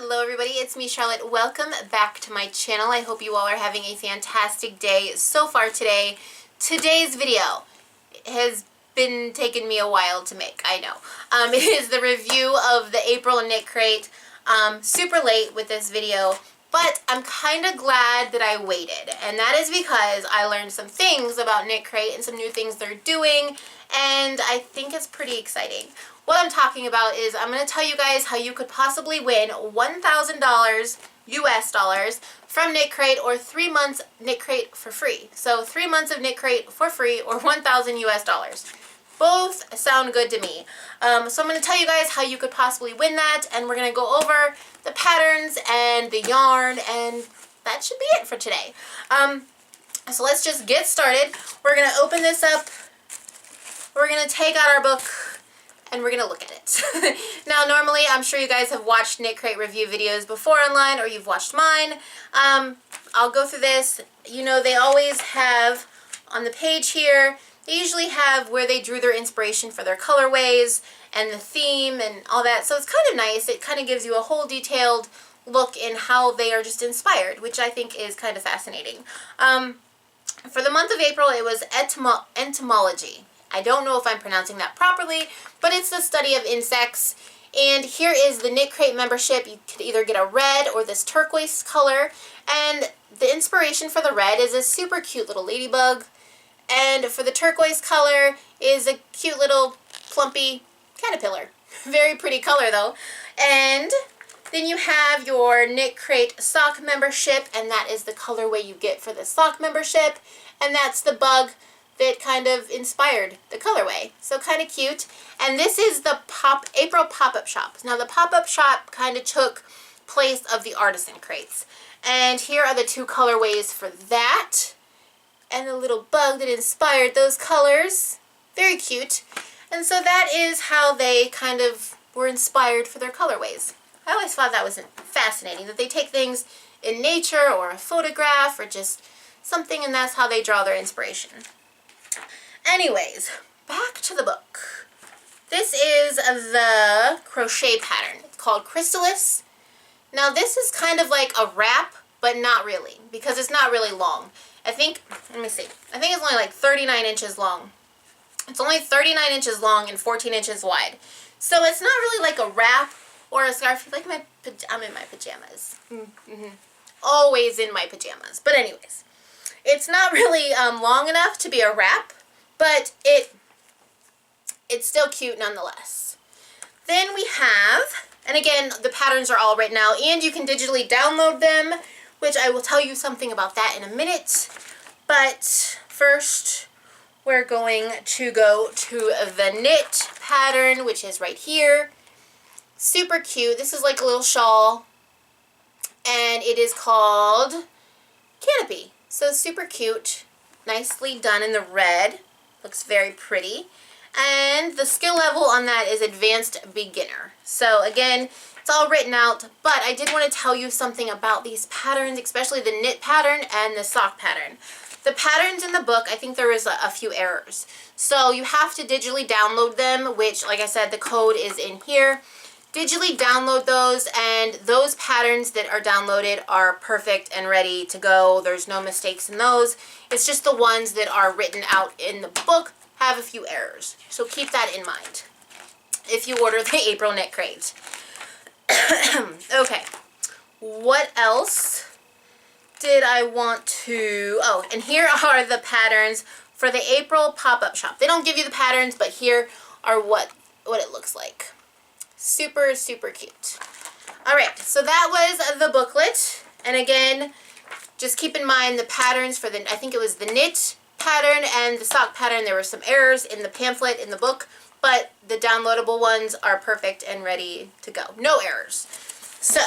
Hello everybody, it's me Charlotte. Welcome back to my channel. I hope you all are having a fantastic day so far today. Today's video has been taking me a while to make, I know. It is the review of the April Knit Crate. Super late with this video, but I'm kind of glad that I waited, and that is because I learned some things about Knit Crate and some new things they're doing, and I think it's pretty exciting. What I'm talking about is I'm going to tell you guys how you could possibly win $1,000 US dollars from Knit Crate, or 3 months Knit Crate for free. So 3 months of Knit Crate for free, or 1,000 US dollars. Both sound good to me. So I'm going to tell you guys how you could possibly win that, and we're going to go over the patterns and the yarn, and that should be it for today. So let's just get started. We're going to open this up. We're going to take out our book, and we're going to look at it. Now, normally, I'm sure you guys have watched Knit Crate review videos before online, or you've watched mine. I'll go through this. You know, they always have on the page here, they usually have where they drew their inspiration for their colorways and the theme and all that. So it's kind of nice. It kind of gives you a whole detailed look in how they are just inspired, which I think is kind of fascinating. For the month of April, it was entomology. I don't know if I'm pronouncing that properly, but it's the study of insects. And here is the Knit Crate membership. You could either get a red or this turquoise color. And the inspiration for the red is a super cute little ladybug. And for the turquoise color is a cute little plumpy caterpillar. Very pretty color though. And then you have your Knit Crate sock membership, and that is the colorway you get for the sock membership. And that's the bug that kind of inspired the colorway. So kind of cute. And this is the April pop-up shop. Now the pop-up shop kind of took place of the artisan crates. And here are the two colorways for that. And the little bug that inspired those colors. Very cute. And so that is how they kind of were inspired for their colorways. I always thought that was fascinating, that they take things in nature or a photograph or just something, and that's how they draw their inspiration. Anyways, back to the book. This is the crochet pattern. It's called Chrysalis. Now this is kind of like a wrap, but not really, because it's not really long. I think, let me see, I think it's only like 39 inches long. It's only 39 inches long and 14 inches wide. So it's not really like a wrap or a scarf. Like I'm in my pajamas. Always in my pajamas. But anyways, it's not really long enough to be a wrap, but it's still cute nonetheless. Then we have, and again, the patterns are all written out, and you can digitally download them, which I will tell you something about that in a minute. But first, we're going to go to the knit pattern, which is right here. Super cute. This is like a little shawl, and it is called Canopy. So super cute. Nicely done in the red. Looks very pretty. And the skill level on that is advanced beginner. So again, it's all written out, but I did want to tell you something about these patterns, especially the knit pattern and the sock pattern. The patterns in the book, I think there is a few errors. So you have to digitally download them, which, like I said, the code is in here. Digitally download those, and those patterns that are downloaded are perfect and ready to go. There's no mistakes in those. It's just the ones that are written out in the book have a few errors. So keep that in mind if you order the April Knit Crate. Okay, what else did I want to... Oh, and here are the patterns for the April pop-up shop. They don't give you the patterns, but here are what it looks like. Super, super cute. Alright, so that was the booklet. And again, just keep in mind the patterns for the, I think it was the knit pattern and the sock pattern. There were some errors in the pamphlet in the book, but the downloadable ones are perfect and ready to go. No errors. So,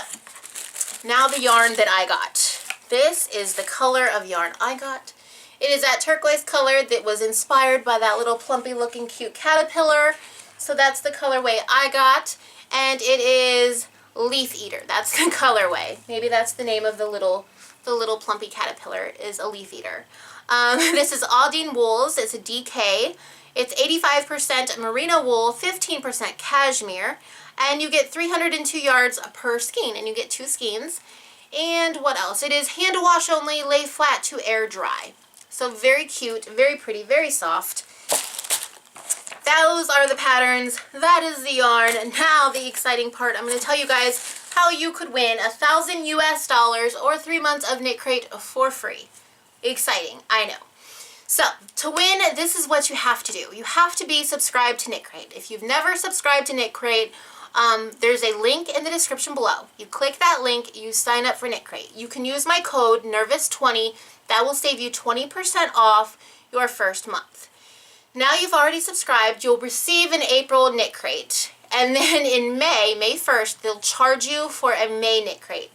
now the yarn that I got. This is the color of yarn I got. It is that turquoise color that was inspired by that little plumpy looking cute caterpillar. So that's the colorway I got, and it is Leaf Eater. That's the colorway. Maybe that's the name of the little plumpy caterpillar, is a leaf eater. This is Aldine Wools. It's a DK. It's 85% merino wool, 15% cashmere, and you get 302 yards per skein, and you get 2 skeins. And what else? It is hand wash only, lay flat to air dry. So very cute, very pretty, very soft. Those are the patterns. That is the yarn. And now the exciting part. I'm going to tell you guys how you could win $1,000 US or 3 months of KnitCrate for free. Exciting, I know. So, to win, this is what you have to do. You have to be subscribed to KnitCrate. If you've never subscribed to KnitCrate, there's a link in the description below. You click that link, you sign up for KnitCrate. You can use my code NERVOUS20. That will save you 20% off your first month. Now you've already subscribed, you'll receive an April KnitCrate. And then in May 1st, they'll charge you for a May KnitCrate.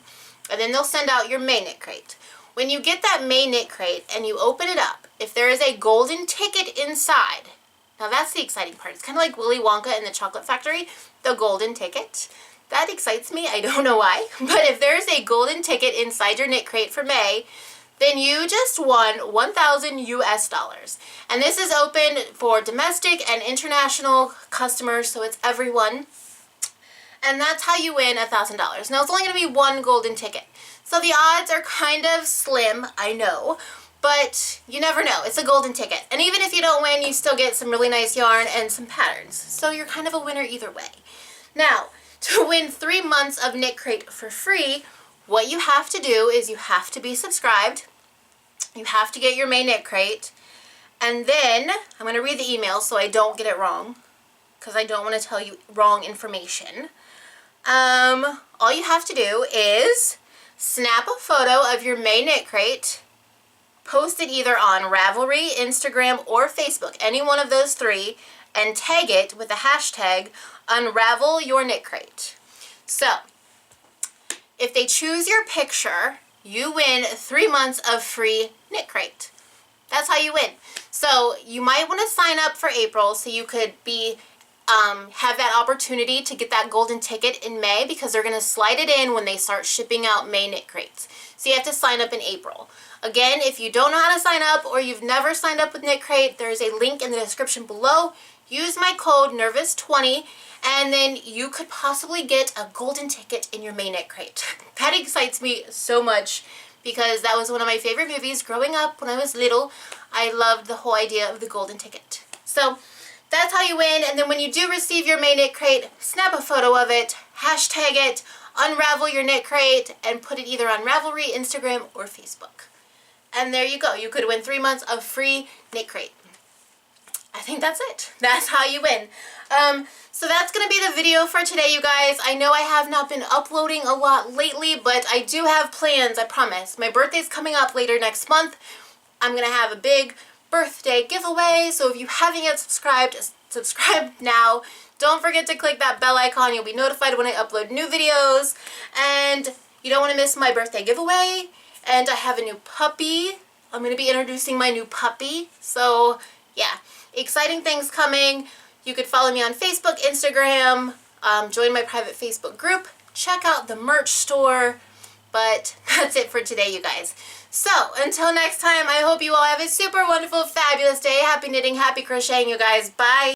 And then they'll send out your May KnitCrate. When you get that May KnitCrate and you open it up, if there is a golden ticket inside, now that's the exciting part. It's kind of like Willy Wonka in the Chocolate Factory, the golden ticket. That excites me. I don't know why. But if there's a golden ticket inside your KnitCrate for May, then you just won $1,000 US. And this is open for domestic and international customers, so it's everyone. And that's how you win $1,000. Now, it's only going to be one golden ticket. So the odds are kind of slim, I know, but you never know. It's a golden ticket. And even if you don't win, you still get some really nice yarn and some patterns. So you're kind of a winner either way. Now, to win 3 months of KnitCrate for free, what you have to do is you have to be subscribed. You have to get your May KnitCrate. And then, I'm going to read the email so I don't get it wrong, because I don't want to tell you wrong information. All you have to do is snap a photo of your May KnitCrate, post it either on Ravelry, Instagram, or Facebook, any one of those 3, and tag it with the hashtag UnravelYourKnitCrate. So, if they choose your picture, you win 3 months of free KnitCrate. That's how you win. So you might want to sign up for April so you could have that opportunity to get that golden ticket in May, because they're going to slide it in when they start shipping out May KnitCrates. So you have to sign up in April. Again, if you don't know how to sign up or you've never signed up with KnitCrate, there's a link in the description below. Use my code NERVOUS20 and then you could possibly get a golden ticket in your May KnitCrate. That excites me so much because that was one of my favorite movies growing up when I was little. I loved the whole idea of the golden ticket. So that's how you win. And then when you do receive your May KnitCrate, snap a photo of it, hashtag it, unravel your KnitCrate, and put it either on Ravelry, Instagram, or Facebook. And there you go. You could win 3 months of free KnitCrate. I think that's it. That's how you win. So that's going to be the video for today, you guys. I know I have not been uploading a lot lately, but I do have plans, I promise. My birthday's coming up later next month. I'm going to have a big birthday giveaway, so if you haven't yet subscribed, subscribe now. Don't forget to click that bell icon. You'll be notified when I upload new videos. And you don't want to miss my birthday giveaway. And I have a new puppy. I'm going to be introducing my new puppy. So, yeah, exciting things coming. You could follow me on Facebook, Instagram, join my private Facebook group, check out the merch store. But that's it for today, you guys. So, until next time, I hope you all have a super wonderful, fabulous day. Happy knitting, happy crocheting, you guys. Bye!